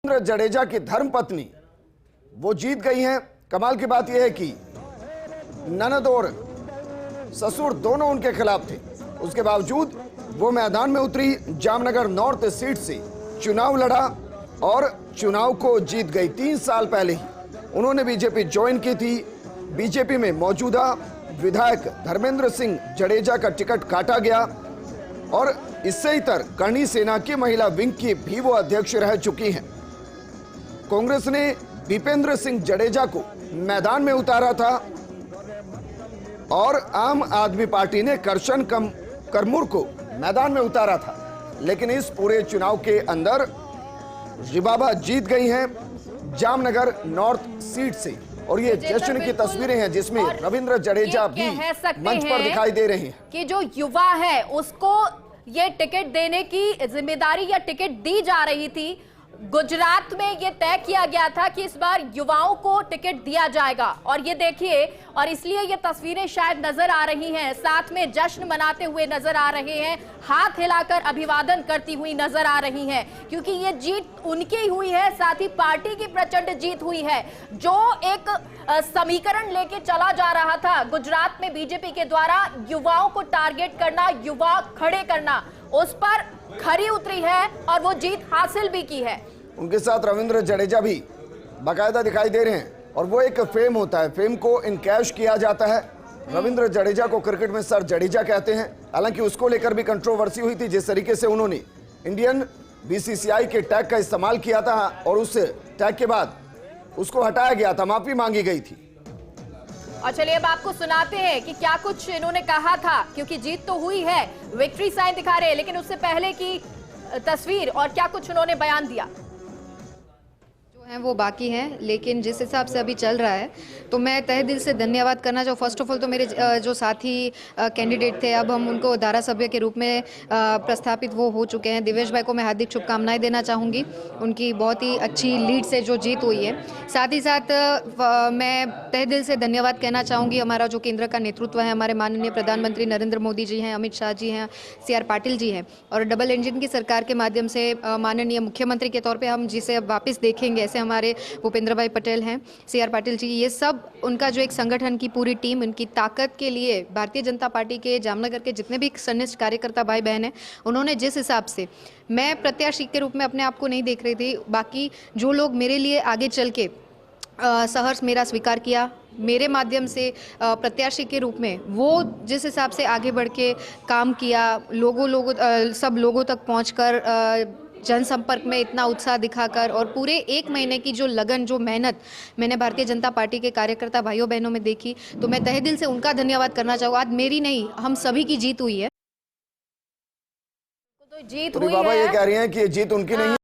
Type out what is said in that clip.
रविंद्र जडेजा की धर्मपत्नी वो जीत गई हैं। कमाल की बात यह है कि ननद और ससुर दोनों उनके खिलाफ थे, उसके बावजूद वो मैदान में उतरी, जामनगर नॉर्थ सीट से चुनाव लड़ा और चुनाव को जीत गई। 3 साल पहले ही उन्होंने बीजेपी ज्वाइन की थी। बीजेपी में मौजूदा विधायक धर्मेंद्र सिंह जडेजा का टिकट काटा गया और इससे इतर करणी सेना की महिला विंग की भी वो अध्यक्ष रह चुकी हैं। कांग्रेस ने दीपेंद्र सिंह जडेजा को मैदान में उतारा था और आम आदमी पार्टी ने करशन करमुर को मैदान में उतारा था, लेकिन इस पूरे चुनाव के अंदर रिबाबा जीत गई हैं जामनगर नॉर्थ सीट से। और ये जश्न की तस्वीरें हैं जिसमें रविंद्र जडेजा भी मंच पर दिखाई दे रहे हैं कि जो युवा है उसको ये टिकट देने की जिम्मेदारी या टिकट दी जा रही थी। गुजरात में ये तय किया गया था कि इस बार युवाओं को टिकट दिया जाएगा और ये देखिए, और इसलिए ये तस्वीरें शायद नजर आ रही हैं। साथ में जश्न मनाते हुए नजर आ रहे हैं, हाथ हिलाकर अभिवादन करती हुई नजर आ रही हैं, क्योंकि ये जीत उनकी ही हुई है, साथ ही पार्टी की प्रचंड जीत हुई है। जो एक समीकरण लेके चला जा रहा था गुजरात में बीजेपी के द्वारा, युवाओं को टारगेट करना, युवा खड़े करना, उस पर खरी उतरी है और वो जीत हासिल भी की है। उनके साथ रविंद्र जडेजा भी बाकायदा दिखाई दे रहे हैं और वो एक फेम होता है, फेम को इनकैश किया जाता है। रविंद्र जडेजा को क्रिकेट में सर जडेजा कहते हैं। हालांकि उसको लेकर भी कंट्रोवर्सी हुई थी, जिस तरीके से उन्होंने इंडियन बीसीसीआई के टैग का इस्तेमाल किया था और उस टैग के बाद उसको हटाया गया था, माफी मांगी गई थी। और चलिए अब आपको सुनाते हैं कि क्या कुछ इन्होंने कहा था, क्योंकि जीत तो हुई है, विक्ट्री साइन दिखा रहे हैं, लेकिन उससे पहले की तस्वीर और क्या कुछ उन्होंने बयान दिया हैं वो बाकी हैं। लेकिन जिस हिसाब से अभी चल रहा है तो मैं तहे दिल से धन्यवाद करना चाहूँ। फर्स्ट ऑफ ऑल तो मेरे जो साथी कैंडिडेट थे, अब हम उनको धारासभ्य के रूप में प्रस्थापित वो हो चुके हैं। दिवेश भाई को मैं हार्दिक शुभकामनाएं देना चाहूँगी, उनकी बहुत ही अच्छी लीड से जो जीत हुई है। साथ ही साथ मैं तहे दिल से धन्यवाद कहना चाहूँगी हमारा जो केंद्र का नेतृत्व है, हमारे माननीय प्रधानमंत्री नरेंद्र मोदी जी हैं, अमित शाह जी हैं, CR पाटिल जी हैं, और डबल इंजन की सरकार के माध्यम से माननीय मुख्यमंत्री के तौर पर हम जिसे अब वापस देखेंगे, ऐसे हमारे भूपेंद्र भाई पटेल हैं, CR पाटिल जी, ये सब उनका जो एक संगठन की पूरी टीम, उनकी ताकत के लिए भारतीय जनता पार्टी के जामनगर के जितने भी सन्निष्ठ कार्यकर्ता भाई बहन हैं, उन्होंने जिस हिसाब से, मैं प्रत्याशी के रूप में अपने आप को नहीं देख रही थी, बाकी जो लोग मेरे लिए आगे चल के सहर्ष मेरा स्वीकार किया, मेरे माध्यम से प्रत्याशी के रूप में वो जिस हिसाब से आगे बढ़ के काम किया, सब लोगों तक पहुँचकर जनसंपर्क में इतना उत्साह दिखाकर, और पूरे 1 महीने की जो लगन, जो मेहनत मैंने भारतीय जनता पार्टी के कार्यकर्ता भाइयों बहनों में देखी, तो मैं तहे दिल से उनका धन्यवाद करना चाहूँगा। आज मेरी नहीं, हम सभी की जीत हुई है। तो जीत हुई है। बाबा ये कह रही हैं कि ये जीत उनकी नहीं